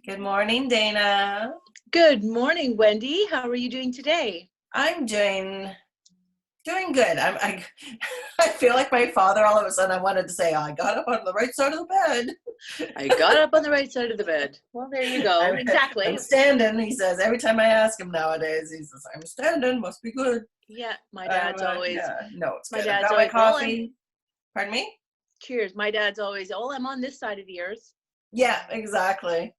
Good morning, Dana. Good morning, Wendy. How are you doing today? I'm doing good. I feel like my father all of a sudden I wanted to say, I got up on the right side of the bed. I got up on the right side of the bed. Well, there you go. Exactly. I'm standing, he says. Every time I ask him nowadays, he says, I'm standing, must be good. Yeah, my dad's always. Yeah, no, it's My good. I've dad's got my always. Well, coffee. Pardon me? cheers. My dad's always. Oh, I'm on this side of the earth. Yeah, exactly.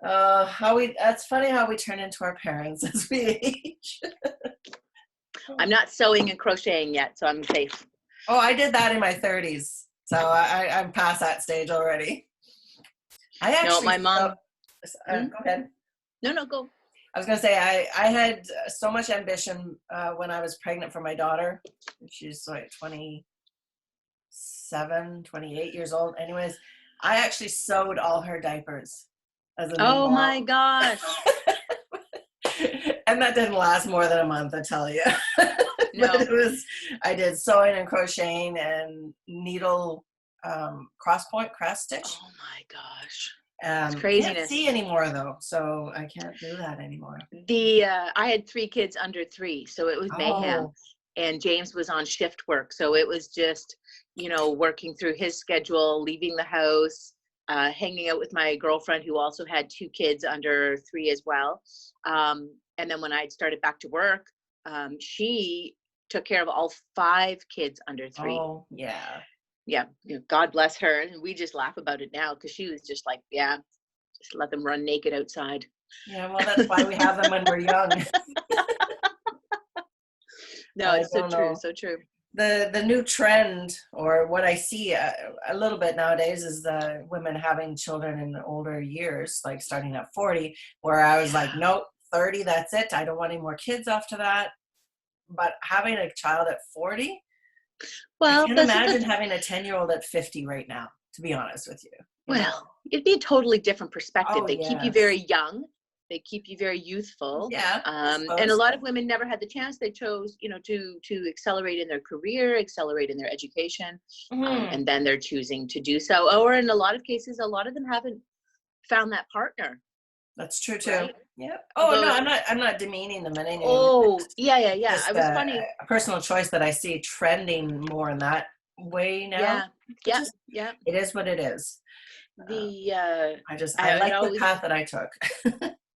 That's funny how we turn into our parents as we age. I'm not sewing and crocheting yet, so I'm safe. Oh, I did that in my 30s. So I'm past that stage already. I actually, no, my mom. Go ahead. No, go. I was going to say, I had so much ambition when I was pregnant for my daughter. She's like 27, 28 years old. Anyways, I actually sewed all her diapers as a new Oh mom. my gosh. And that didn't last more than a month, I tell you. No. But I did sewing and crocheting and needle cross stitch. Oh my gosh. It's craziness. Can't see anymore though, so I can't do that anymore. I had 3 kids under 3, so it was mayhem. And James was on shift work, so it was just, working through his schedule, leaving the house, hanging out with my girlfriend who also had 2 kids under 3 as well. And then when I started back to work, she took care of all 5 kids under 3. Oh, yeah. Yeah, God bless her. And we just laugh about it now because she was just like, yeah, just let them run naked outside. Yeah, well, that's why we have them when we're young. No, it's so true, so true. The new trend, or what I see a little bit nowadays, is the women having children in older years, like starting at 40, where I was like, nope, 30, that's it. I don't want any more kids after that. But having a child at 40, well, I can't imagine having a 10-year-old at 50 right now, to be honest with you. Well, it'd be a totally different perspective. Oh, they keep you very young. They keep you very youthful. Yeah. And a lot of women never had the chance. They chose, to accelerate in their career, accelerate in their education, and then they're choosing to do so. Or in a lot of cases, a lot of them haven't found that partner. That's true too. Right? Yeah. Oh, no, I'm not demeaning them in any way. Oh, yeah. Just, I was funny. A personal choice that I see trending more in that way now. Yeah. It is what it is. I like the path that I took.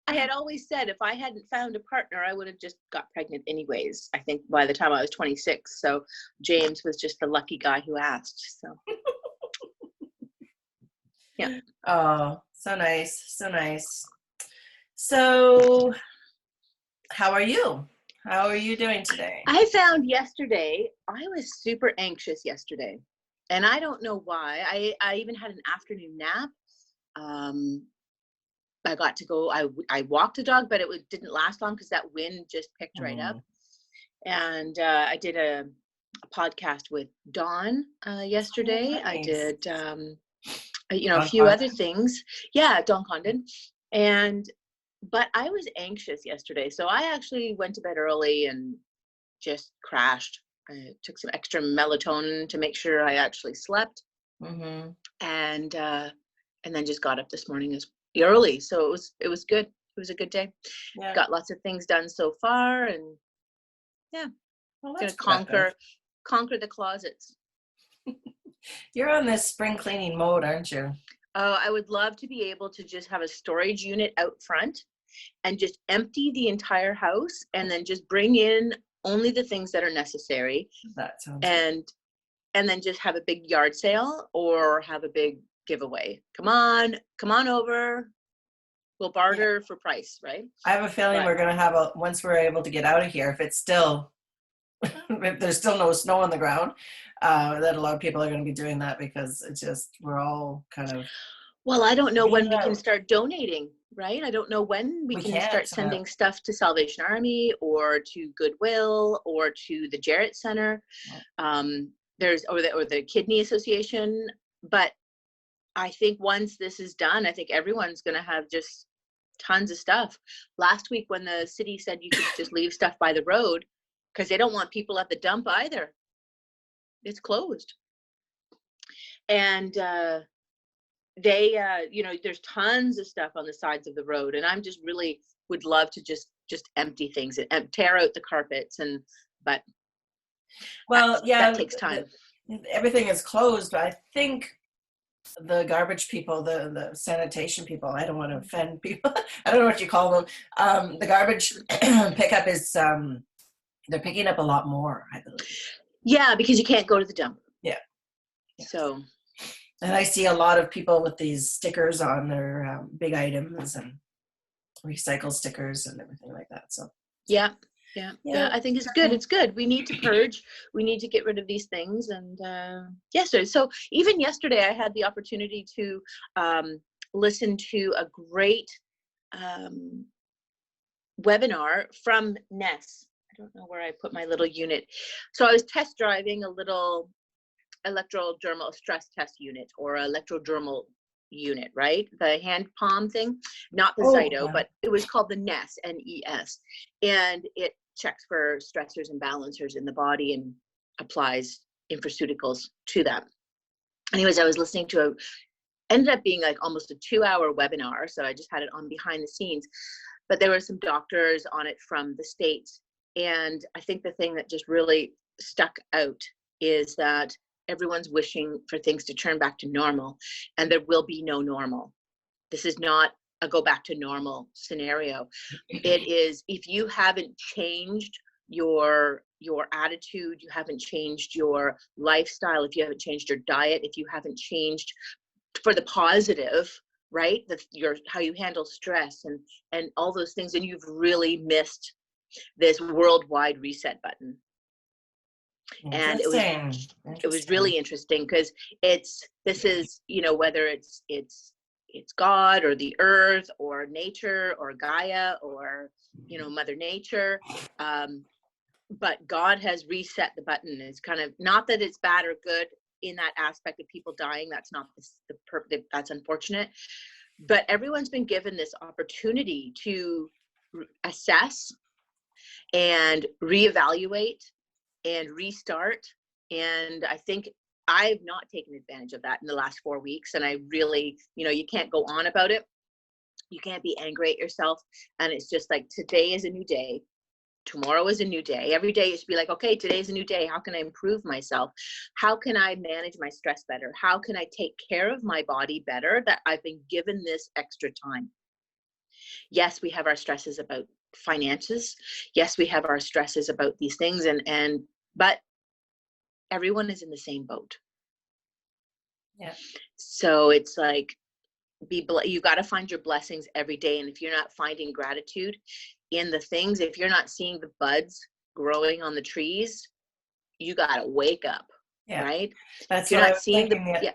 I had always said if I hadn't found a partner, I would have just got pregnant anyways. I think by the time I was 26. So James was just the lucky guy who asked. So yeah. Oh, so nice. So nice. So how are you? How are you doing today? I found yesterday, I was super anxious yesterday. And I don't know why. I even had an afternoon nap. I got to go, I walked the dog, but it didn't last long because that wind just picked right up. And I did a podcast with Dawn yesterday. Nice. I did, a few other things. Yeah, Dawn Condon. But I was anxious yesterday. So I actually went to bed early and just crashed. I took some extra melatonin to make sure I actually slept. Mm-hmm. And then just got up this morning early. So it was good. It was a good day. Yeah. Got lots of things done so far, and yeah, gonna conquer the closets. You're on this spring cleaning mode, aren't you? I would love to be able to just have a storage unit out front and just empty the entire house and then just bring in only the things that are necessary. That sounds good. And then just have a big yard sale or have a big giveaway. Come on over. We'll barter for price, right? I have a feeling we're going to have once we're able to get out of here, if there's still no snow on the ground, that a lot of people are going to be doing that because we're all kind of. Well, I don't know when we can start donating, right? I don't know when we can start sending stuff to Salvation Army or to Goodwill or to the Jarrett Center. There's or the Kidney Association, but I think once this is done, I think everyone's going to have just tons of stuff. Last week when the city said you could just leave stuff by the road because they don't want people at the dump either. It's closed. And they, there's tons of stuff on the sides of the road, and I'm just really would love to just empty things and tear out the carpets, but Well, yeah, that takes time. everything is closed, but I think the garbage people, the sanitation people, I don't want to offend people. I don't know what you call them. The garbage pickup is, they're picking up a lot more, I believe. Yeah, because you can't go to the dump. Yeah. So. And I see a lot of people with these stickers on their big items and recycle stickers and everything like that. So. Yeah. I think it's good. It's good. We need to purge. We need to get rid of these things. And so even yesterday, I had the opportunity to listen to a great webinar from Ness. I don't know where I put my little unit. So I was test driving a little electrodermal stress test unit, or electrodermal unit, right? The hand palm thing, not the Zyto, but it was called the Ness, N-E-S. And it checks for stressors and balancers in the body and applies infraceuticals to them. Anyways, I was listening to ended up being like almost a 2-hour webinar. So I just had it on behind the scenes, but there were some doctors on it from the States. And I think the thing that just really stuck out is that everyone's wishing for things to turn back to normal, and there will be no normal. This is not a go back to normal scenario. It is, if you haven't changed your attitude, you haven't changed your lifestyle, if you haven't changed your diet, if you haven't changed for the positive, right? How you handle stress and all those things, and you've really missed this worldwide reset button. And it was really interesting, because this is whether it's God or the earth or nature or Gaia or Mother Nature, but God has reset the button. It's kind of not that it's bad or good in that aspect of people dying. That's not that's unfortunate, but everyone's been given this opportunity to assess and reevaluate and restart. And I think I've not taken advantage of that in the last 4 weeks. And I really, you can't go on about it. You can't be angry at yourself. And it's just like, today is a new day. Tomorrow is a new day. Every day you should be like, okay, today's a new day. How can I improve myself? How can I manage my stress better? How can I take care of my body better, that I've been given this extra time? Yes, we have our stresses about finances. Yes, we have our stresses about these things, but everyone is in the same boat. Yeah. So it's like, you got to find your blessings every day. And if you're not finding gratitude in the things, if you're not seeing the buds growing on the trees, you got to wake up. Yeah. Right. That's you're what not I was seeing thinking.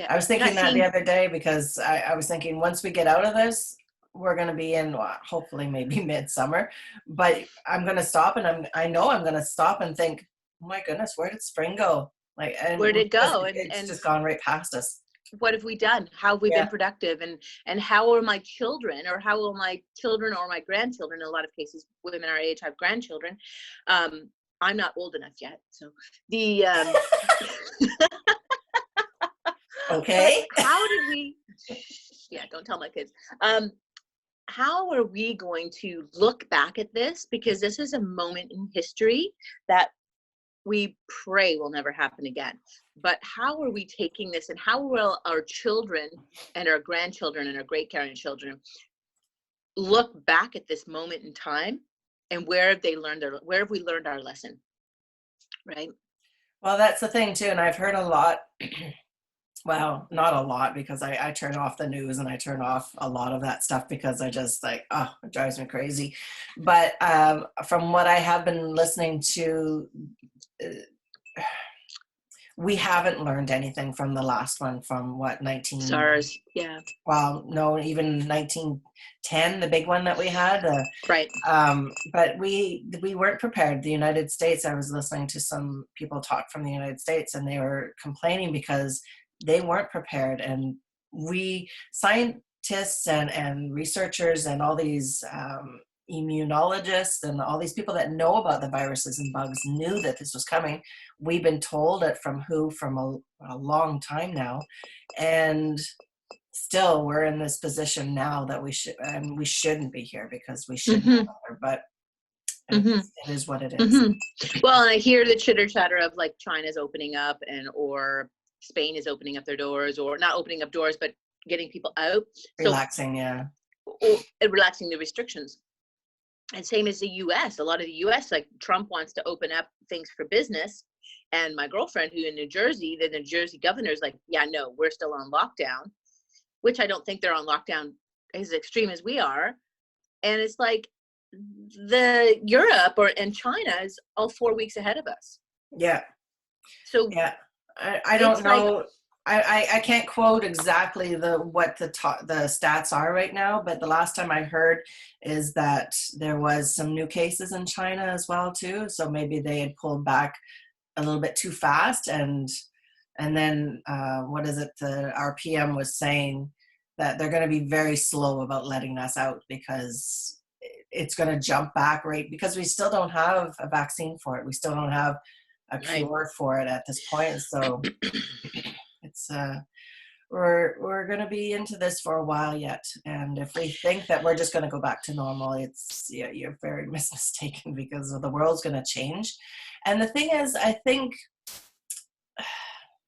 I was thinking that the other day, because I was thinking, once we get out of this, we're going to be in, hopefully maybe midsummer, but I'm going to stop, and I know I'm going to stop and think, oh my goodness, where did spring go? Like, and where did it go? It's just gone right past us. What have we done? How have we been productive? And how are my children, or how will my children or my grandchildren? In a lot of cases, women our age have grandchildren. I'm not old enough yet, so the okay. How did we? Yeah, don't tell my kids. How are we going to look back at this? Because this is a moment in history that we pray will never happen again. But how are we taking this, and how will our children and our grandchildren and our great-grandchildren look back at this moment in time, and where have we learned our lesson? Right. Well, that's the thing too. And I've heard a lot, well, not a lot, because I turn off the news and I turn off a lot of that stuff, because I just like, it drives me crazy. But from what I have been listening to, we haven't learned anything from the last one, from what, SARS. Yeah. Well, no, even 1910, the big one that we had. Right. But we weren't prepared. The United States, I was listening to some people talk from the United States, and they were complaining because they weren't prepared. And we scientists and researchers and all these immunologists and all these people that know about the viruses and bugs knew that this was coming. We've been told it from a long time now. And still we're in this position now that we shouldn't be here because we should know Mm-hmm. better, but Mm-hmm. it is what it is. Mm-hmm. Well, and I hear the chitter chatter of like China's opening up or Spain is opening up their doors, or not opening up doors, but getting people out. So Relaxing, yeah. relaxing the restrictions. And same as the US, a lot of the US, like Trump wants to open up things for business. And my girlfriend who in New Jersey, the New Jersey governor is like, yeah, no, we're still on lockdown, which I don't think they're on lockdown as extreme as we are. And it's like the Europe and China is all 4 weeks ahead of us. Yeah. So yeah, I don't know. I can't quote exactly what the stats are right now, but the last time I heard is that there was some new cases in China as well too. So maybe they had pulled back a little bit too fast, and then what is it? Our PM was saying that they're going to be very slow about letting us out because it's going to jump back, right? Because we still don't have a vaccine for it. We still don't have a cure for it at this point. So it's we're going to be into this for a while yet. And if we think that we're just going to go back to normal, you're very mistaken, because the world's going to change. And the thing is, I think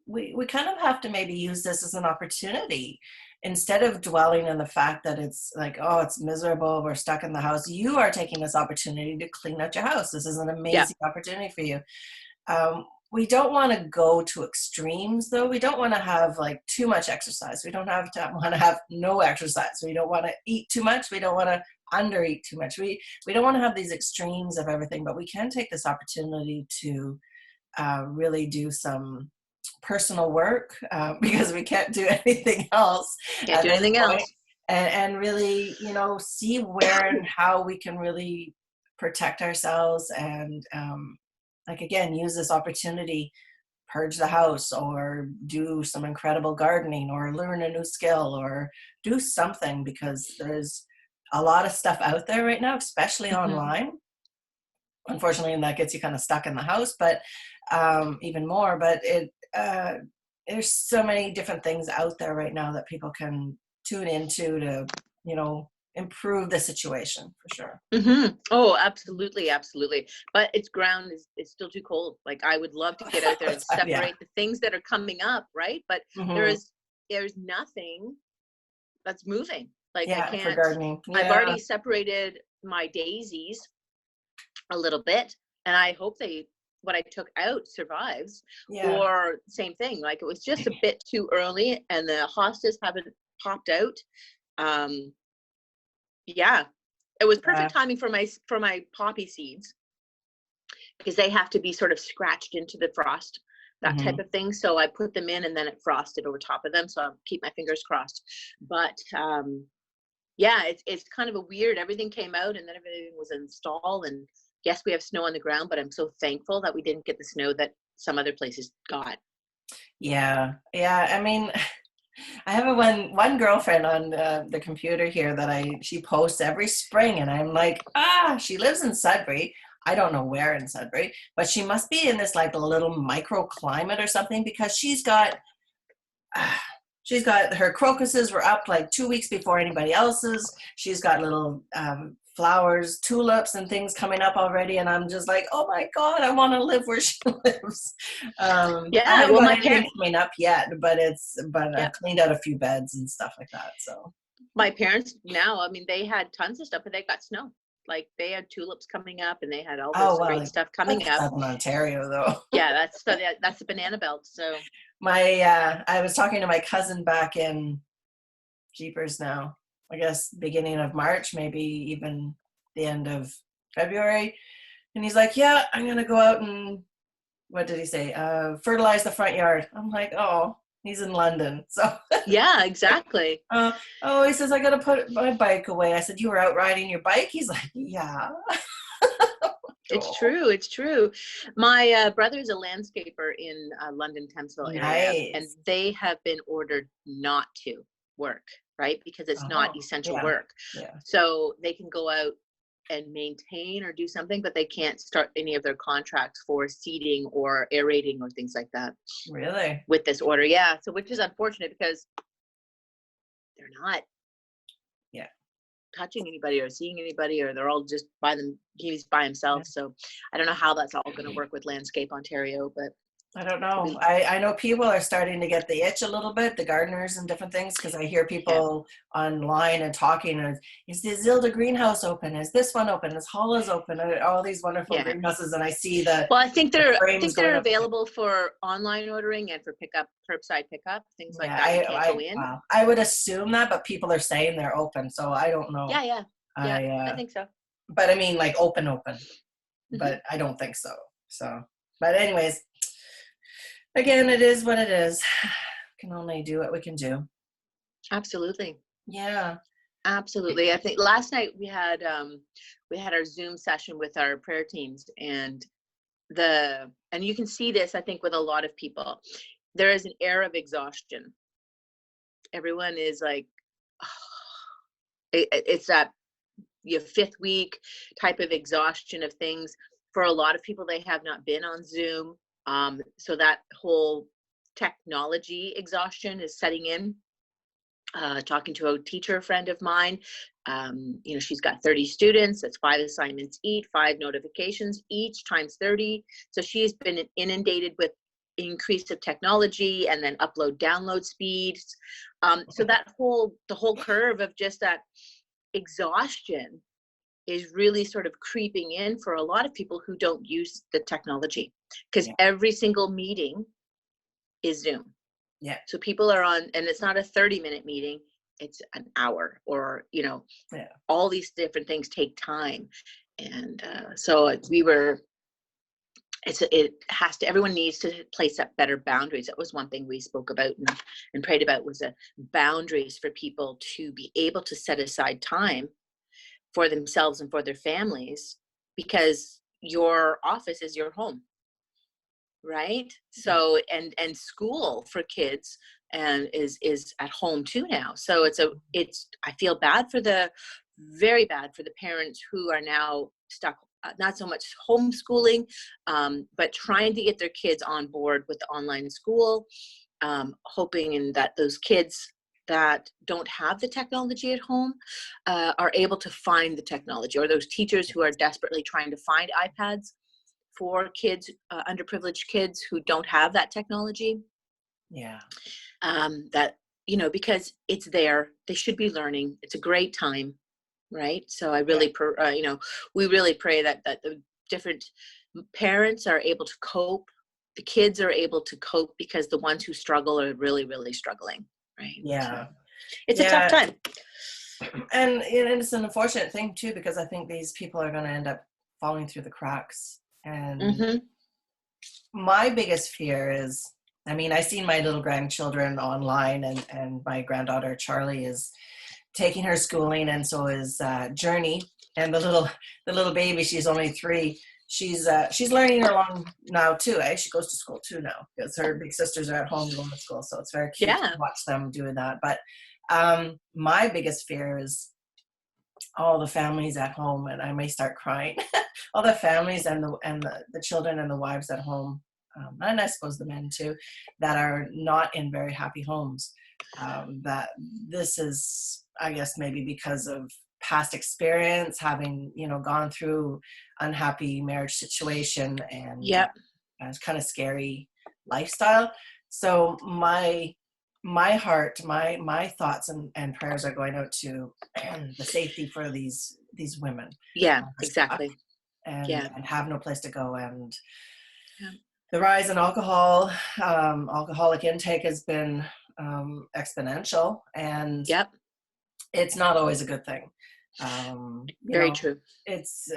we kind of have to maybe use this as an opportunity. Instead of dwelling on the fact that it's like, oh, it's miserable, we're stuck in the house, you are taking this opportunity to clean out your house. This is an amazing opportunity for you. We don't want to go to extremes, though. We don't want to have like too much exercise. We don't want to have no exercise. We don't want to eat too much. We don't want to undereat too much. We don't want to have these extremes of everything, but we can take this opportunity to really do some personal work because we can't do anything else. Can't do anything else. And really, see where and how we can really protect ourselves and like, again, use this opportunity, purge the house or do some incredible gardening or learn a new skill or do something, because there's a lot of stuff out there right now, especially online. Unfortunately, and that gets you kind of stuck in the house, but even more. But there's so many different things out there right now that people can tune into to, improve the situation for sure. Mm-hmm. Oh, absolutely, absolutely. But its ground is still too cold. Like I would love to get out there and separate the things that are coming up, right? But there's nothing that's moving. Like I can't. For gardening. I've already separated my daisies a little bit, and I hope what I took out survives. Or same thing, like it was just a bit too early, and the hostas haven't popped out. It was perfect timing for my poppy seeds, because they have to be sort of scratched into the frost, that type of thing. So I put them in and then it frosted over top of them. So I'll keep my fingers crossed. But it's kind of a weird, everything came out and then everything was installed. And yes, we have snow on the ground, but I'm so thankful that we didn't get the snow that some other places got. Yeah. I mean, I have one girlfriend on the computer here that she posts every spring, and I'm like, she lives in Sudbury. I don't know where in Sudbury, but she must be in this like little microclimate or something, because she's got her crocuses were up like 2 weeks before anybody else's. She's got little flowers, tulips and things coming up already, and I'm just like, oh my God, I want to live where she lives. I haven't got anything coming up yet, but I've cleaned out a few beds and stuff like that. So my parents now, I mean, they had tons of stuff, but they got snow. Like they had tulips coming up, and they had all this great stuff coming up. Southern Ontario, though. That's the banana belt. So I was talking to my cousin back in Jeepers now, I guess beginning of March, maybe even the end of February. And he's like, yeah, I'm going to go out and, what did he say? Fertilize the front yard. I'm like, oh, he's in London. So yeah, exactly. He says, I got to put my bike away. I said, you were out riding your bike? He's like, yeah. It's true. It's true. My brother's a landscaper in London, Thamesville area, and they have been ordered not to work, right? Because it's not essential work. Yeah. So they can go out and maintain or do something, but they can't start any of their contracts for seeding or aerating or things like that. Really? With this order. Yeah. So which is unfortunate, because they're not Yeah. touching anybody or seeing anybody, or they're all just he's by himself. So I don't know how that's all going to work with Landscape Ontario, but I don't know. I know people are starting to get the itch a little bit, the gardeners and different things, because I hear people online and talking. And is the Zilda greenhouse open? Is this one open? Is Holla's open? And all these wonderful greenhouses, and I see the. Well, I think they're up. available for online ordering and for pickup, curbside pickup, things like that. You can't go in. Wow. I would assume that, but people are saying they're open, so I don't know. Yeah, I think so. But I mean, like open, Mm-hmm. but I don't think so. So, but anyways. Again, it is what it is. We can only do what we can do. Absolutely. Yeah. Absolutely. I think last night we had our Zoom session with our prayer teams, and you can see this, I think, with a lot of people. There is an air of exhaustion. Everyone is like, it's that fifth week type of exhaustion of things. For a lot of people, they have not been on Zoom. So that whole technology exhaustion is setting in. Talking to a teacher friend of mine, she's got 30 students. That's 5 assignments each, 5 notifications each, times 30. So she's been inundated with increase of technology and then upload download speeds. So the whole curve of just that exhaustion is really sort of creeping in for a lot of people who don't use the technology, because every single meeting is Zoom. Yeah. So people are on, and it's not a 30-minute meeting, it's an hour, or, all these different things take time. And everyone needs to place up better boundaries. That was one thing we spoke about and prayed about, was boundaries for people to be able to set aside time for themselves and for their families, because your office is your home, right? So and school for kids and is at home too now. So I feel very bad for the parents who are now stuck, not so much homeschooling, but trying to get their kids on board with the online school, hoping that those kids that don't have the technology at home are able to find the technology, or those teachers who are desperately trying to find iPads for kids, underprivileged kids who don't have that technology. Yeah. Because it's there, they should be learning. It's a great time, right? So I really, we really pray that the different parents are able to cope, the kids are able to cope, because the ones who struggle are really, really struggling. Right. Yeah. So it's a tough time. And it's an unfortunate thing too, because I think these people are going to end up falling through the cracks. And my biggest fear is, I seen my little grandchildren online, and my granddaughter Charlie is taking her schooling, and so is Journey, and the little baby, she's only 3. She's learning along now too. She goes to school too now, because her big sisters are at home going to school. So it's very cute to watch them doing that. But my biggest fear is all the families at home, and I may start crying. All the families and the children and the wives at home, and I suppose the men too, that are not in very happy homes. That this is, I guess, maybe because of past experience, having gone through unhappy marriage situation, and it's kind of scary lifestyle. So my heart, my thoughts and prayers are going out to the safety for these women. Exactly. And have no place to go, and the rise in alcoholic intake has been exponential, and it's not always a good thing. Very true. It's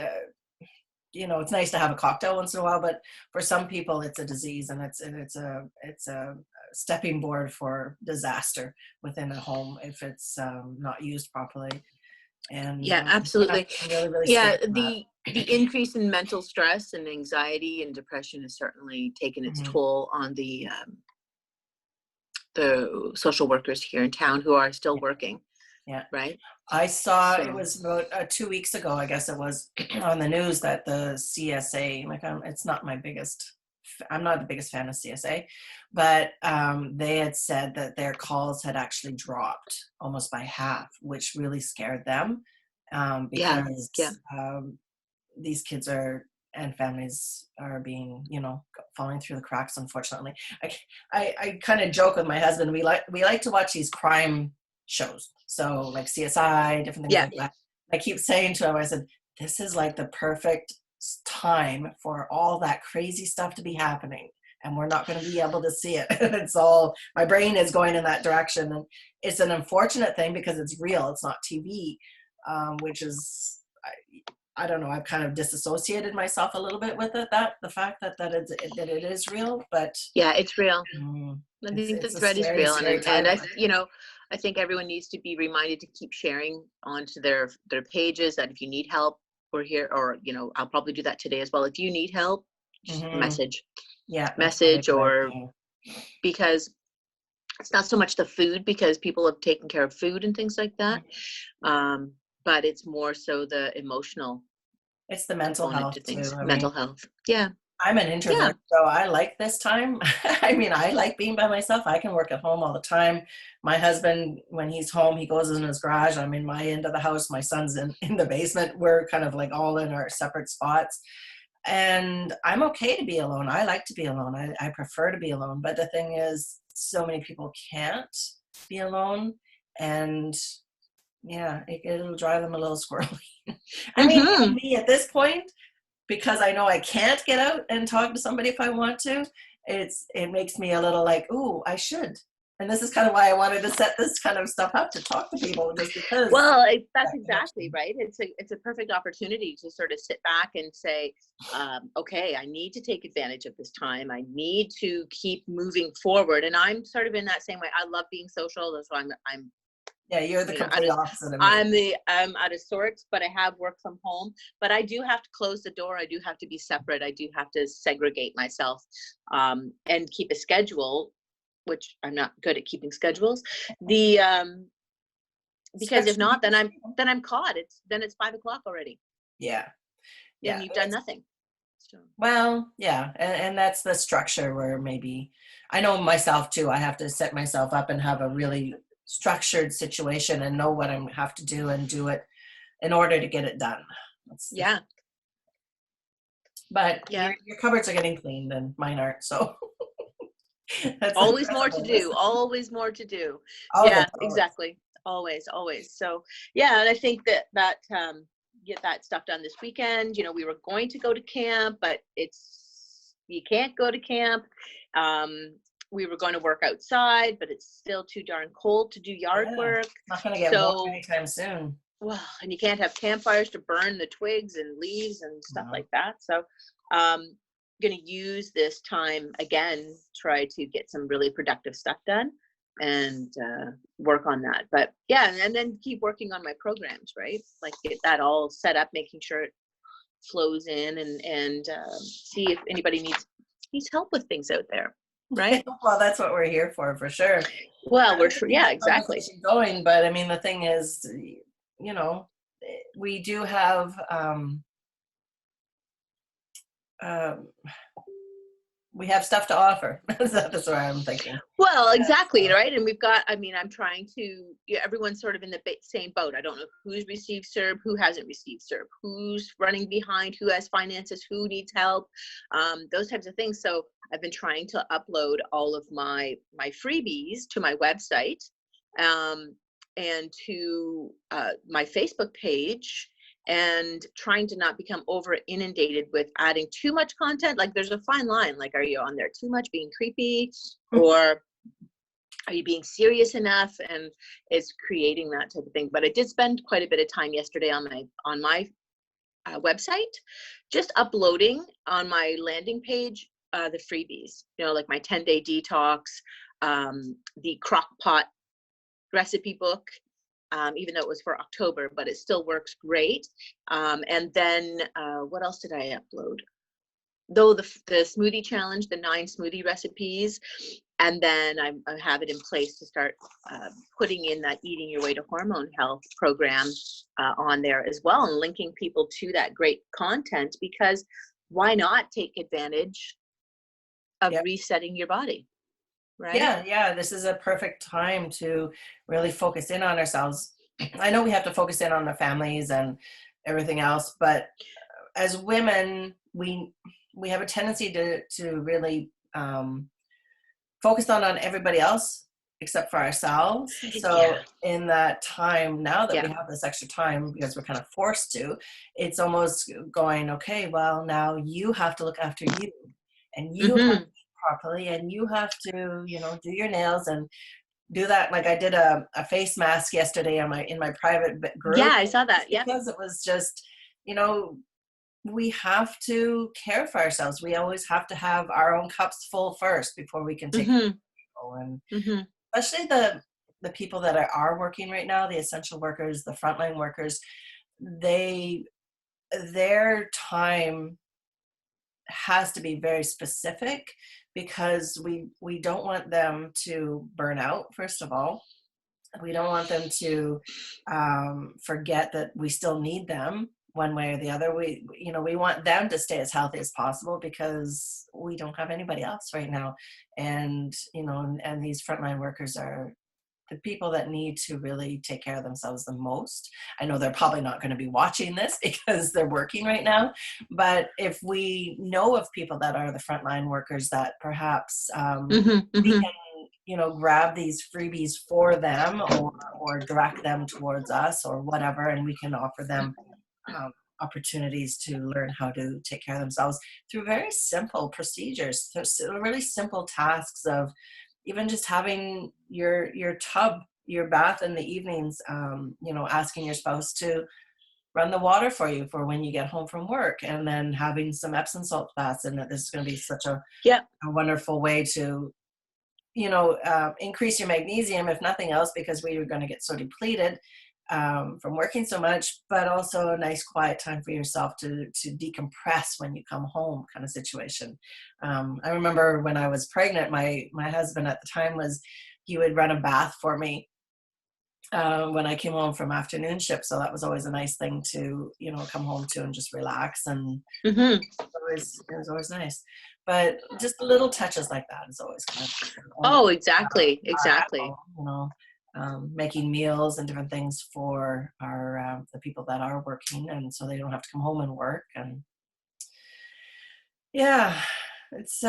it's nice to have a cocktail once in a while, but for some people it's a disease, and it's a stepping board for disaster within a home if it's not used properly. And absolutely. Really, really the increase in mental stress and anxiety and depression has certainly taken its toll on the social workers here in town who are still working. Yeah. Right. I saw it was about 2 weeks ago, I guess it was, on the news, that the CSA, it's not my biggest I'm not the biggest fan of CSA, but they had said that their calls had actually dropped almost by half, which really scared them, Yeah. because these kids are and families are being, falling through the cracks, unfortunately. I kind of joke with my husband. We like to watch these crime shows, so like CSI, different things Yeah. like that. I keep saying to him, I said, this is like the perfect time for all that crazy stuff to be happening, and we're not going to be able to see it. It's all, my brain is going in that direction, and it's an unfortunate thing because it's real. It's not TV, which is, I don't know. I've kind of disassociated myself a little bit with it. That the fact that it is real, but Yeah, it's real. I think the it's a threat is scary, real, scary and time. I think everyone needs to be reminded to keep sharing onto their pages that if you need help, we're here, or I'll probably do that today as well. If you need help, just message, Yeah, that's probably a good or idea. because it's not so much the food, because people have taken care of food and things like that, but it's more so the emotional It's the mental component health to too. things, I mean, mental health. Yeah, I'm an yeah, introvert, so I like this time. I mean, I like being by myself. I can work at home all the time. My husband, when he's home, he goes in his garage. I'm in my end of the house. My son's in the basement. We're kind of like all in our separate spots. And I'm okay to be alone. I like to be alone. I prefer to be alone. But the thing is, so many people can't be alone. And yeah, it'll drive them a little squirrely. I mean, even me at this point, because I know I can't get out and talk to somebody if I want to, it makes me a little like, ooh, I should. And this is kind of why I wanted to set this kind of stuff up, to talk to people, just because well, that's that exactly connection. right. It's a perfect opportunity to sort of sit back and say, okay, I need to take advantage of this time. I need to keep moving forward. And I'm sort of in that same way. I love being social. That's why I'm Yeah, you're the complete opposite of me. I'm out of sorts, but I have work from home. But I do have to close the door. I do have to be separate. I do have to segregate myself, and keep a schedule, which I'm not good at keeping schedules. The Because if not, then I'm caught. It's 5 o'clock already. Yeah, Then yeah. you've done nothing. So. Well, yeah, and that's the structure where maybe I know myself too. I have to set myself up and have a really structured situation and know what I have to do and do it in order to get it done. Yeah. But Yeah. your cupboards are getting cleaned and mine aren't, so that's Always a more to bonus. do. Always more to do. Oh, Yeah, there's always. exactly. Always. So yeah, and I think that get that stuff done this weekend. We were going to go to camp, but you can't go to camp. We were going to work outside, but it's still too darn cold to do yard Yeah, work. not going to get warm So, anytime soon. well, and you can't have campfires to burn the twigs and leaves and stuff No. like that. So, going to use this time again, try to get some really productive stuff done and work on that. But yeah, and then keep working on my programs, right? Like get that all set up, making sure it flows in, and see if anybody needs help with things out there, right? Well, that's what we're here for sure. Well, yeah, Keep the exactly. conversation going, but I mean, the thing is, we do have um, we have stuff to offer. That's what I'm thinking. Well, exactly, right? And we've got, I'm trying to, everyone's sort of in the same boat. I don't know who's received CERB, who hasn't received CERB, who's running behind, who has finances, who needs help, those types of things. So I've been trying to upload all of my freebies to my website, and to my Facebook page, and trying to not become over inundated with adding too much content. Like there's a fine line. Like, are you on there too much being creepy, or are you being serious enough? And it's creating that type of thing. But I did spend quite a bit of time yesterday on my website, just uploading on my landing page the freebies, like my 10-day detox, the crock pot recipe book, even though it was for October, but it still works great. And then what else did I upload? Though the smoothie challenge, the 9 smoothie recipes, and then I have it in place to start putting in that Eating Your Way to Hormone Health program on there as well, and linking people to that great content, because why not take advantage of resetting your body, right? Yeah. This is a perfect time to really focus in on ourselves. I know we have to focus in on our families and everything else, but as women, we have a tendency to really focus on everybody else except for ourselves. So in that time, now that we have this extra time, because we're kind of forced to, it's almost going, okay, well, now you have to look after you, and you have to eat properly, and you have to, do your nails and do that. Like I did a face mask yesterday in my private group. Yeah, I saw that. Yeah. Because it was just, we have to care for ourselves. We always have to have our own cups full first before we can take care of people. And especially the people that are working right now, the essential workers, the frontline workers, their time has to be very specific, because we don't want them to burn out. First of all, we don't want them to forget that we still need them one way or the other. We want them to stay as healthy as possible, because we don't have anybody else right now. And and these frontline workers are the people that need to really take care of themselves the most. I know they're probably not going to be watching this because they're working right now, but if we know of people that are the frontline workers that perhaps we can grab these freebies for them, or direct them towards us or whatever, and we can offer them opportunities to learn how to take care of themselves through very simple procedures, so really simple tasks of even just having your tub, your bath in the evenings, asking your spouse to run the water for you for when you get home from work, and then having some Epsom salt baths. And this is going to be such a wonderful way to increase your magnesium, if nothing else, because we are going to get so depleted from working so much, but also a nice quiet time for yourself to decompress when you come home, kind of situation. I remember when I was pregnant, my husband at the time he would run a bath for me when I came home from afternoon shift. So that was always a nice thing to, come home to and just relax. And it was always nice. But just little touches like that is always kind of exactly. Making meals and different things for our the people that are working, and so they don't have to come home and work. And it's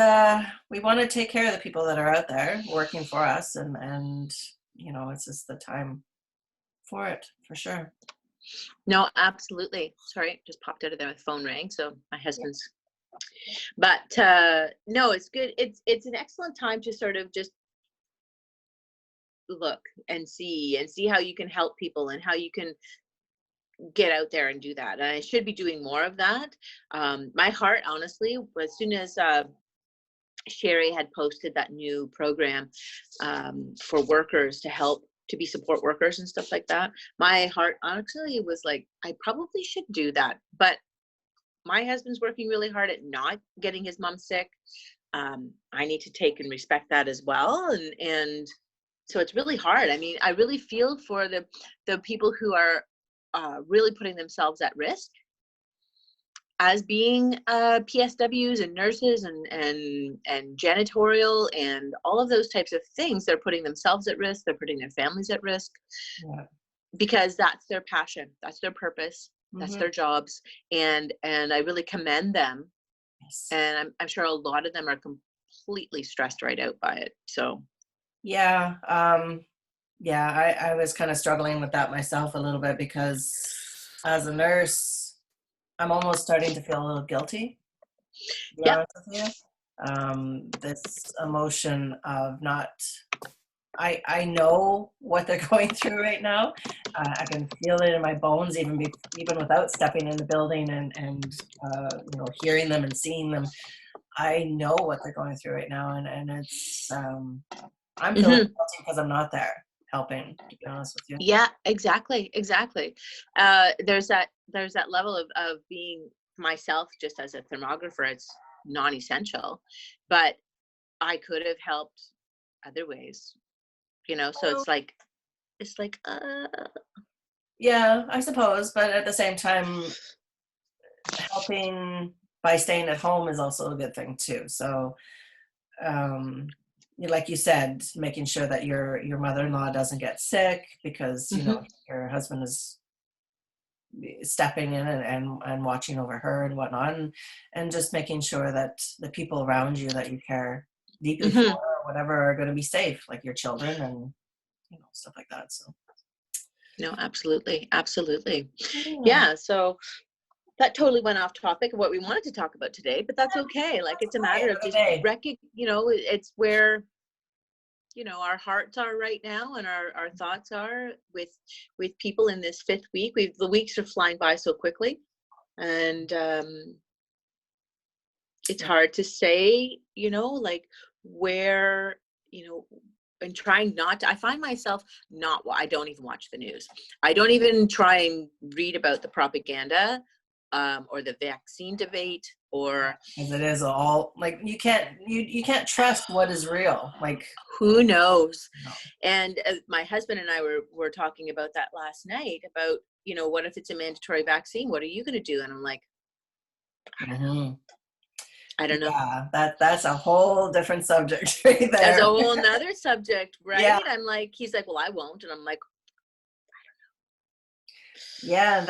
we want to take care of the people that are out there working for us, and it's just the time for it, for sure. No, absolutely. Sorry, just popped out of there. The phone rang, so my husband's. But no, it's good. It's an excellent time to sort of just look and see how you can help people and how you can get out there and do that. And I should be doing more of that. My heart, honestly, as soon as Sherry had posted that new program for workers to be support workers and stuff like that, my heart actually was like, I probably should do that. But my husband's working really hard at not getting his mom sick. I need to take and respect that as well. And so it's really hard. I mean, I really feel for the people who are really putting themselves at risk as being PSWs and nurses and janitorial and all of those types of things. They're putting themselves at risk. They're putting their families at risk because that's their passion. That's their purpose. That's their jobs. And I really commend them. Yes. And I'm sure a lot of them are completely stressed right out by it. So. I was kind of struggling with that myself a little bit, because as a nurse, I'm almost starting to feel a little guilty. This emotion of not, I know what they're going through right now. I can feel it in my bones, even without stepping in the building and hearing them and seeing them. I know what they're going through right now, and it's I'm feeling guilty because I'm not there helping, to be honest with you. Yeah, exactly. There's that level of being myself just as a thermographer. It's non-essential, but I could have helped other ways, so it's like yeah, I suppose, but at the same time, helping by staying at home is also a good thing too. So like you said, making sure that your mother-in-law doesn't get sick because, your husband is stepping in and watching over her and whatnot, and just making sure that the people around you that you care deeply for or whatever are going to be safe, like your children and stuff like that. So no, absolutely. Yeah, so that totally went off topic of what we wanted to talk about today, but that's okay. Like, it's a matter of just it's where our hearts are right now, and our thoughts are with people in this 5th week. The weeks are flying by so quickly, and it's hard to say, like where, and trying not to. I find myself I don't even watch the news. I don't even try and read about the propaganda or the vaccine debate, or as it is all like you can't trust what is real. Like, who knows? No. And my husband and I were talking about that last night about, what if it's a mandatory vaccine? What are you going to do? And I'm like, I don't know. Yeah, that's a whole different subject right there. That's a whole nother subject, right? Yeah. I'm like, he's like, well, I won't. And I'm like, yeah,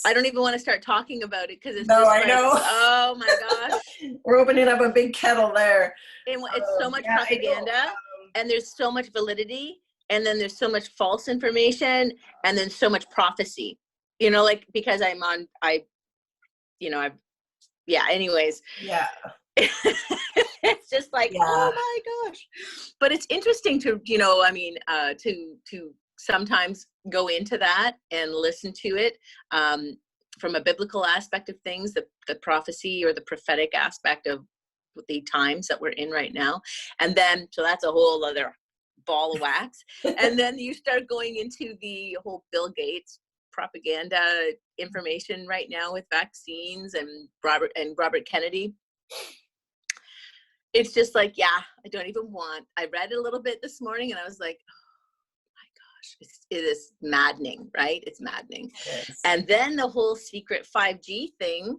I don't even want to start talking about it because it's no, just I know. Oh my gosh. We're opening up a big kettle there. And it's so much propaganda, and there's so much validity, and then there's so much false information, and then so much prophecy, like, because anyways. Yeah. It's just like, oh my gosh. But it's interesting to, to sometimes go into that and listen to it from a biblical aspect of things, the prophecy or the prophetic aspect of the times that we're in right now. And then, so that's a whole other ball of wax. And then you start going into the whole Bill Gates propaganda information right now with vaccines and Robert Kennedy. It's just like, I read a little bit this morning and I was like, oh my gosh, it is maddening, right? It's maddening. Yes. And then the whole secret 5G thing.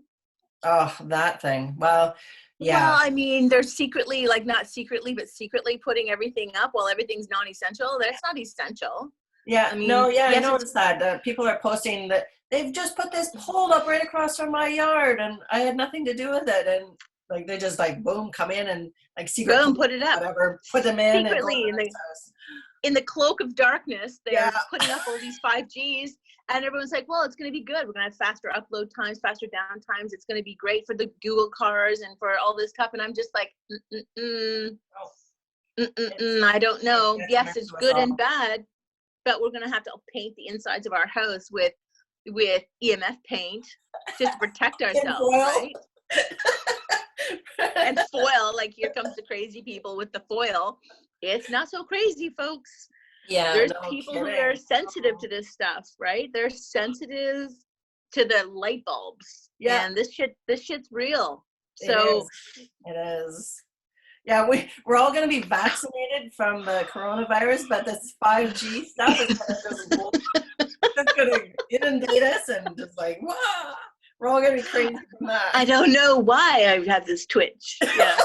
Oh, that thing. Well, yeah. Well, I mean, they're secretly, like, not secretly, but secretly putting everything up while everything's non-essential. That's not essential. Yeah, I mean, I noticed that. People are posting that they've just put this pole up right across from my yard and I had nothing to do with it. And like, they just like, boom, come in and like secret boom, put it up. Whatever, put them in. Secretly in the cloak of darkness, they're putting up all these 5Gs. And everyone's like, well, it's going to be good. We're going to have faster upload times, faster down times. It's going to be great for the Google cars and for all this stuff. And I'm just like, I don't know. Yes, it's good and bad, but we're going to have to paint the insides of our house with EMF paint just to protect ourselves, right? And foil, like, here comes the crazy people with the foil. It's not so crazy, folks. Yeah, there's people who are sensitive to this stuff, right? They're sensitive to the light bulbs. Yeah, and this shit's real. So it is. Yeah, we're all going to be vaccinated from the coronavirus, but this 5G stuff is going to inundate us and just like, wow, we're all going to be crazy from that. I don't know why I have this twitch. Yeah.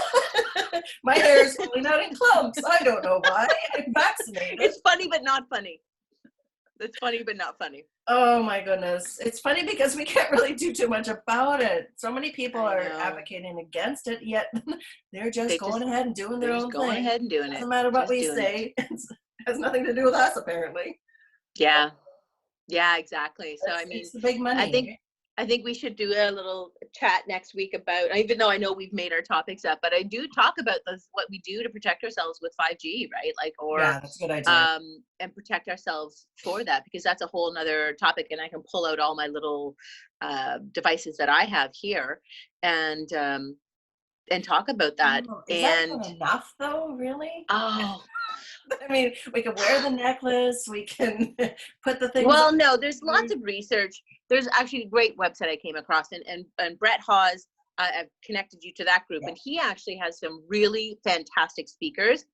My hair is falling out in clumps. I don't know why. I'm vaccinated. It's funny, but not funny. It's funny, but not funny. Oh my goodness. It's funny because we can't really do too much about it. So many people are advocating against it, yet they're just going ahead and doing their own thing. Going ahead and doing it. Doesn't matter what we say. It has nothing to do with us, apparently. Yeah. Yeah, exactly. So, I mean, it's the big money. I think we should do a little chat next week about, even though I know we've made our topics up, but I do talk about what we do to protect ourselves with 5G, right? Like, that's a good idea. And protect ourselves for that, because that's a whole nother topic. And I can pull out all my little devices that I have here and talk about that. Is that enough though, really? Oh, I mean, we can wear the necklace, we can put the things. Well, no, there's lots of research. There's actually a great website I came across, and Brett Hawes, I've connected you to that group, and he actually has some really fantastic speakers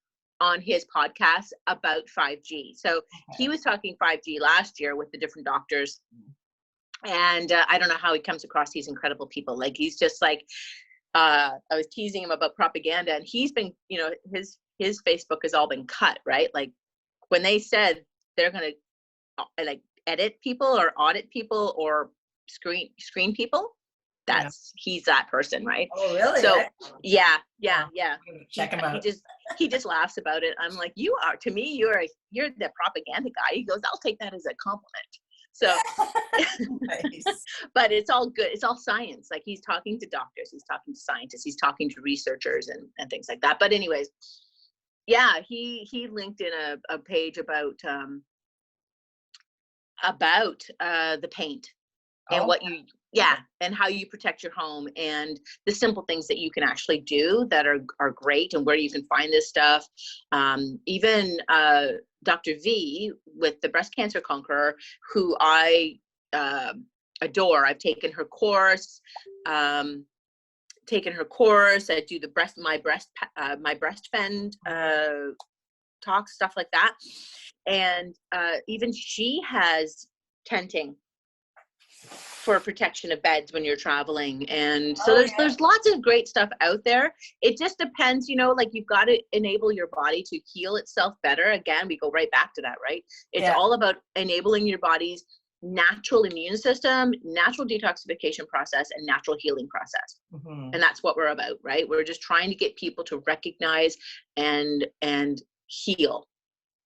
on his podcast about 5G. So he was talking 5G last year with the different doctors, and I don't know how he comes across these incredible people. Like, he's just like, I was teasing him about propaganda, and he's been, you know, his Facebook has all been cut, right? Like when they said they're going to like edit people or audit people or screen people, he's that person, right? Oh, really? So yeah. Check him out. He just laughs about it. I'm like, to me, you're the propaganda guy. He goes, I'll take that as a compliment. So, Nice. But it's all good. It's all science. Like he's talking to doctors, he's talking to scientists, he's talking to researchers and things like that. But anyways, yeah, he linked in a page about the paint and what you, and how you protect your home and the simple things that you can actually do that are great, and where you can find this stuff. Even Dr. V with the breast cancer Conqueror, who I adore. I've taken her course. I do my breastfend talks, stuff like that. And even she has tenting for protection of beds when you're traveling. And so there's lots of great stuff out there. It just depends, you know, like you've got to enable your body to heal itself better. Again, we go right back to that, right? It's all about enabling your body's natural immune system, natural detoxification process, and natural healing process. And that's what we're about, right? We're just trying to get people to recognize and heal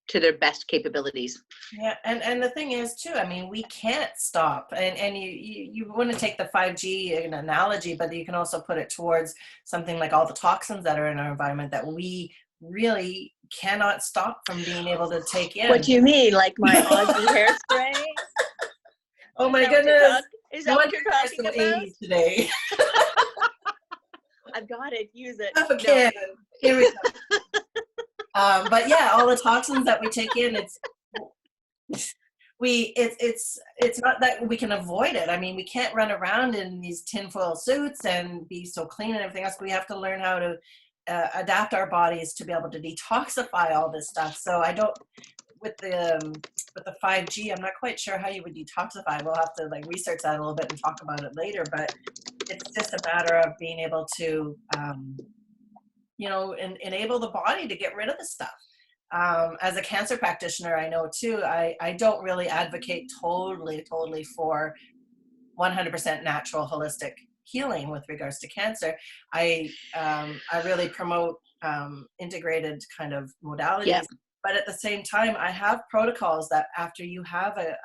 to their best capabilities. Yeah, and the thing is too, I mean, we can't stop. And you want to take the 5G an analogy, but you can also put it towards something like all the toxins that are in our environment that we really cannot stop from being able to take in. What do you mean? Like my Aussie hairspray? Oh my goodness. Is that what you're talking about? 80s today. I've got it. Use it. Here we go. But yeah, all the toxins that we take in, it's not that we can avoid it. I mean, we can't run around in these tinfoil suits and be so clean and everything else. We have to learn how to adapt our bodies to be able to detoxify all this stuff. So I don't, with the 5G, I'm not quite sure how you would detoxify. We'll have to like research that a little bit and talk about it later. But it's just a matter of being able to, you know, enable the body to get rid of the stuff. As a cancer practitioner, I know too, I don't really advocate totally for 100% natural holistic healing with regards to cancer. I really promote integrated kind of modalities. Yeah. But at the same time, I have protocols that after you have a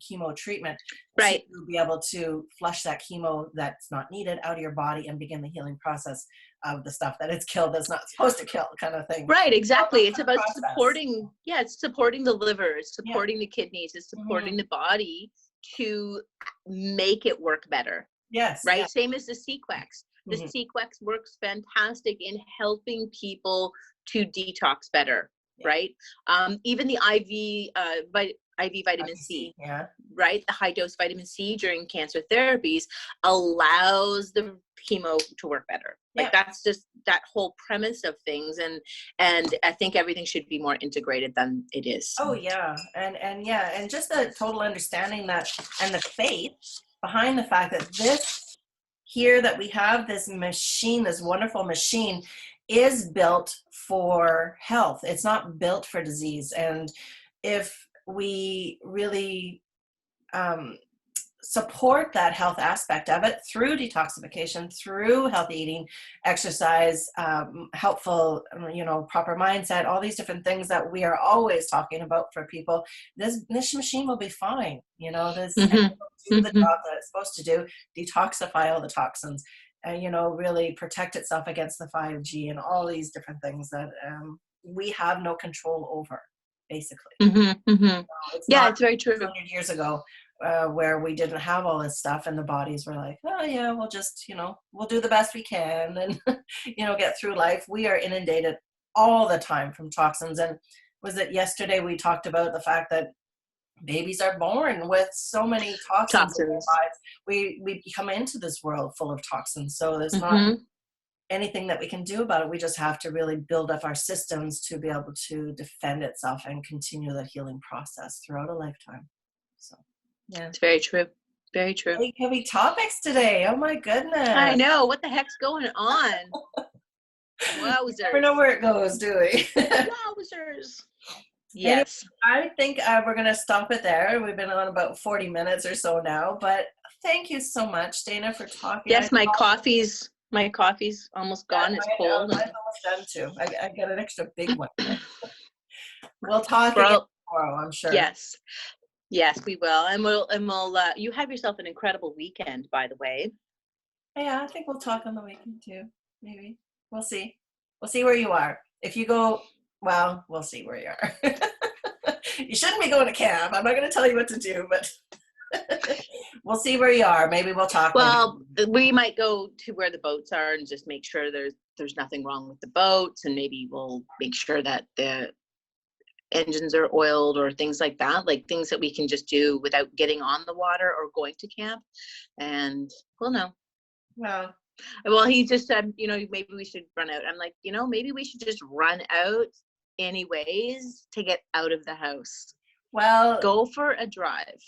chemo treatment, right, to be able to flush that chemo that's not needed out of your body and begin the healing process of the stuff that it's killed that's not supposed to kill, kind of thing. Right, exactly. It's about supporting, it's supporting the liver, it's supporting the kidneys, it's supporting the body to make it work better. Yes. Right? Yeah. Same as the CQEX. The CQEX works fantastic in helping people to detox better. Right? Even the IV vitamin C, right? The high dose vitamin C during cancer therapies allows the chemo to work better. Like that's just that whole premise of things. And I think everything should be more integrated than it is. Oh yeah. And just the total understanding that, and the faith behind the fact that this here, that we have this machine, this wonderful machine, is built for health. It's not built for disease. And if we really support that health aspect of it through detoxification, through healthy eating, exercise, helpful, you know, proper mindset, all these different things that we are always talking about for people, this machine will be fine. You know, this do the job that it's supposed to do, detoxify all the toxins, and, you know, really protect itself against the 5G and all these different things that we have no control over, basically. It's very true. 100 years ago, where we didn't have all this stuff, and the bodies were like, oh yeah, we'll just, you know, we'll do the best we can and, you know, get through life. We are inundated all the time from toxins. And was it yesterday we talked about the fact that babies are born with so many toxins in their lives. We come into this world full of toxins. So there's not anything that we can do about it. We just have to really build up our systems to be able to defend itself and continue the healing process throughout a lifetime. So, yeah. It's very true. Very true. Big, heavy topics today. Oh my goodness. I know. What the heck's going on? Wowzers. We never know where it goes, do we? Wowzers. Anyway, Yes. I think we're going to stop it there. We've been on about 40 minutes or so now, but thank you so much, Dana, for talking. Yes, my coffee's almost gone. It's cold. Mine's almost done too. I got an extra big one. We'll talk again tomorrow, I'm sure. Yes. Yes, we will. And we'll you have yourself an incredible weekend, by the way. Yeah, I think we'll talk on the weekend too. Maybe. We'll see. We'll see where you are. If you go, well, we'll see where you are. You shouldn't be going to camp. I'm not going to tell you what to do, but we'll see where you are. Maybe we'll talk. Well, we might go to where the boats are and just make sure there's nothing wrong with the boats, and maybe we'll make sure that the engines are oiled or things like that, like things that we can just do without getting on the water or going to camp. And we'll know. Well, he just said, maybe we should run out. I'm like, maybe we should just run out anyways to get out of the house. Well, go for a drive.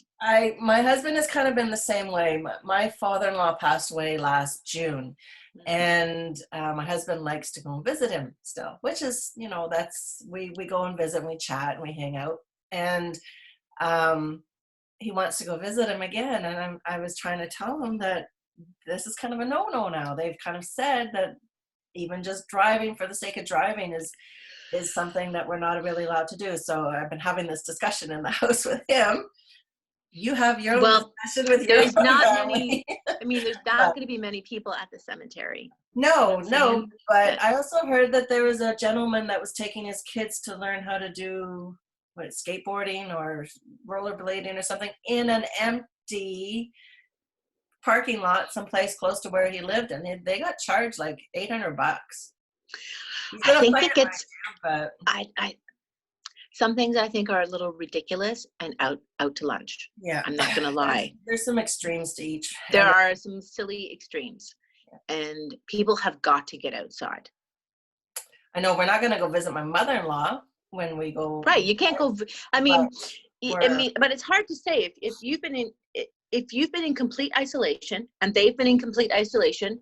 My husband has kind of been the same way. My father-in-law passed away last June, and my husband likes to go and visit him still, which is, that's, we go and visit and we chat and we hang out, and he wants to go visit him again. And I was trying to tell him that this is kind of a no-no now. They've kind of said that even just driving for the sake of driving is something that we're not really allowed to do. So I've been having this discussion in the house with him. You have your discussion with your family. There's not going to be many people at the cemetery. No, but I also heard that there was a gentleman that was taking his kids to learn how to do skateboarding or rollerblading or something in an empty parking lot someplace close to where he lived, and they got charged like $800. I think it gets, but some things I think are a little ridiculous and out to lunch. Yeah, I'm not gonna lie. There's some extremes to each. There are some silly extremes, and people have got to get outside. I know we're not gonna go visit my mother-in-law when we go. Right, you can't go. But it's hard to say if you've been in complete isolation and they've been in complete isolation.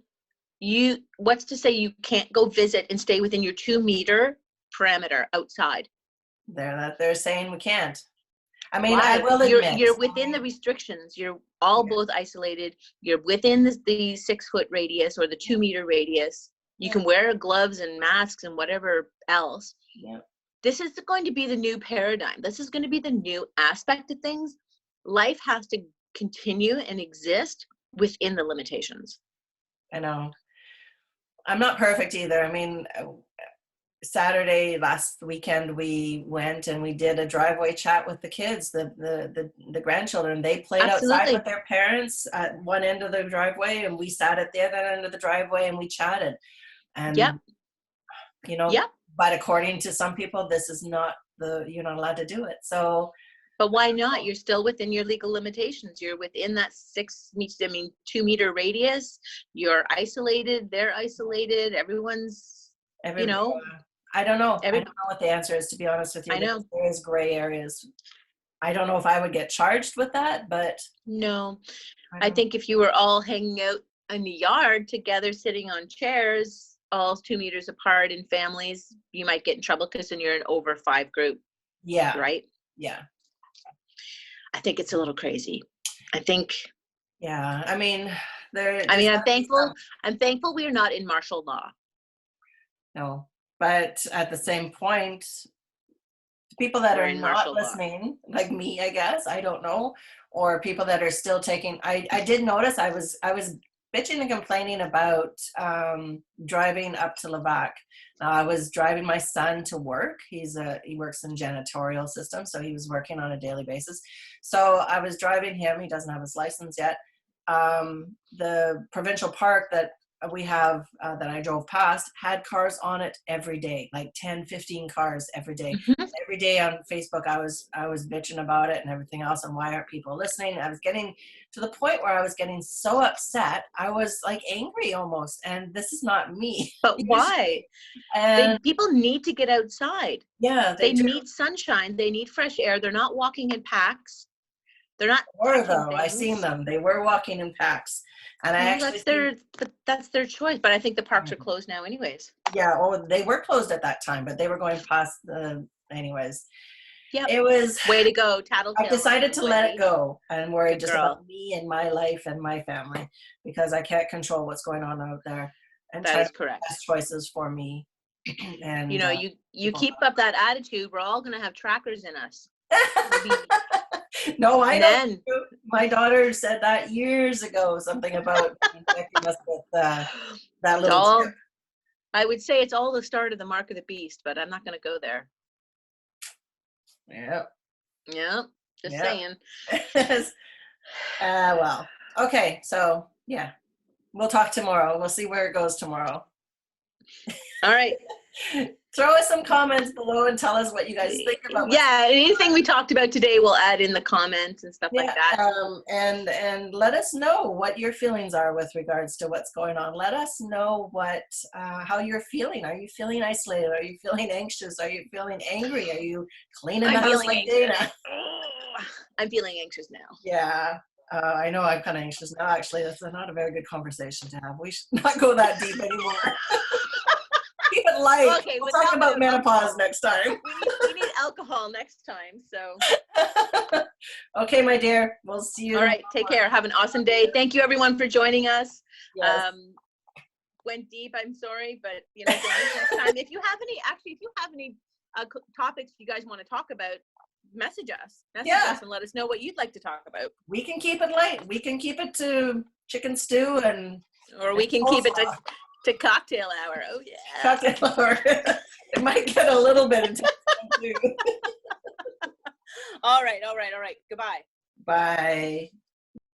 What's to say you can't go visit and stay within your 2-meter parameter outside? They're saying we can't. I mean, Why? I will admit you're within the restrictions. You're all both isolated. You're within the 6-foot radius or the 2-meter radius. You can wear gloves and masks and whatever else. Yeah. This is going to be the new paradigm. This is going to be the new aspect of things. Life has to continue and exist within the limitations. I know. I'm not perfect either. I mean, Saturday last weekend we went and we did a driveway chat with the kids, the grandchildren. They played outside with their parents at one end of the driveway, and we sat at the other end of the driveway and we chatted. And but according to some people, this is not you're not allowed to do it. So. But why not? You're still within your legal limitations. You're within that 2-meter radius. You're isolated. They're isolated. Everyone's, I don't know. I don't know what the answer is, to be honest with you. I know. There is gray areas. I don't know if I would get charged with that, but. No. I think if you were all hanging out in the yard together, sitting on chairs, all 2 meters apart in families, you might get in trouble because then you're an over 5 group. Yeah. Right? Yeah. I think it's a little crazy. I think. Yeah. I mean, I'm thankful we are not in martial law. No, but at the same point, people that are not listening, like me, I guess, I don't know, or people that are still taking. I did notice I was bitching and complaining about driving up to Levac. I was driving my son to work. He works in janitorial systems, so he was working on a daily basis. So I was driving him. He doesn't have his license yet. The provincial park that we have that I drove past had cars on it every day, like 10, 15 cars every day. Mm-hmm. Every day on Facebook, I was bitching about it and everything else, and why aren't people listening? I was getting to the point where I was getting so upset. I was like angry almost, and this is not me. But why? And people need to get outside. Yeah. They need sunshine. They need fresh air. They're not walking in packs. They're not Or touching though, I seen things. them. They were walking in packs. And I Well, actually that's their choice. But I think the parks are closed now anyways. yeah, oh, they were closed at that time, but they were going past the, anyways. Yep. It was, Way to go, I tattletale decided moment, to let it Wendy. go and worry Good just girl. about me and my life and my family, because I can't control what's going on out there, and That try to is make correct. the best choices for me. And You know, you keep up that attitude, we're all gonna have trackers in us. no, I Men. don't. My daughter said that years ago, something about infecting us with that little tip. I would say it's all the start of the mark of the beast, but I'm not gonna go there. Yeah. Yeah, just saying. Well, okay, so yeah, we'll talk tomorrow. We'll see where it goes tomorrow. All right. Throw us some comments below and tell us what you guys think about. Yeah, anything we talked about today, we'll add in the comments and stuff like that. And let us know what your feelings are with regards to what's going on. Let us know how you're feeling. Are you feeling isolated? Are you feeling anxious? Are you feeling angry? Are you cleaning the house like Dana? I'm feeling anxious now. Yeah. I know I'm kind of anxious now. Actually, that's not a very good conversation to have. We should not go that deep anymore. Keep it light. Okay, we'll talk about menopause next time. We need alcohol next time. So. Okay, my dear. We'll see you. All right. Take care. Have an awesome day. Thank you, everyone, for joining us. Yes. Went deep. I'm sorry, but join us next time. If you have any topics you guys want to talk about, message us and let us know what you'd like to talk about. We can keep it light. We can keep it to chicken stew or we can keep it to cocktail hour. Oh yeah. Cocktail hour. It might get a little bit intense too. All right. Goodbye. Bye.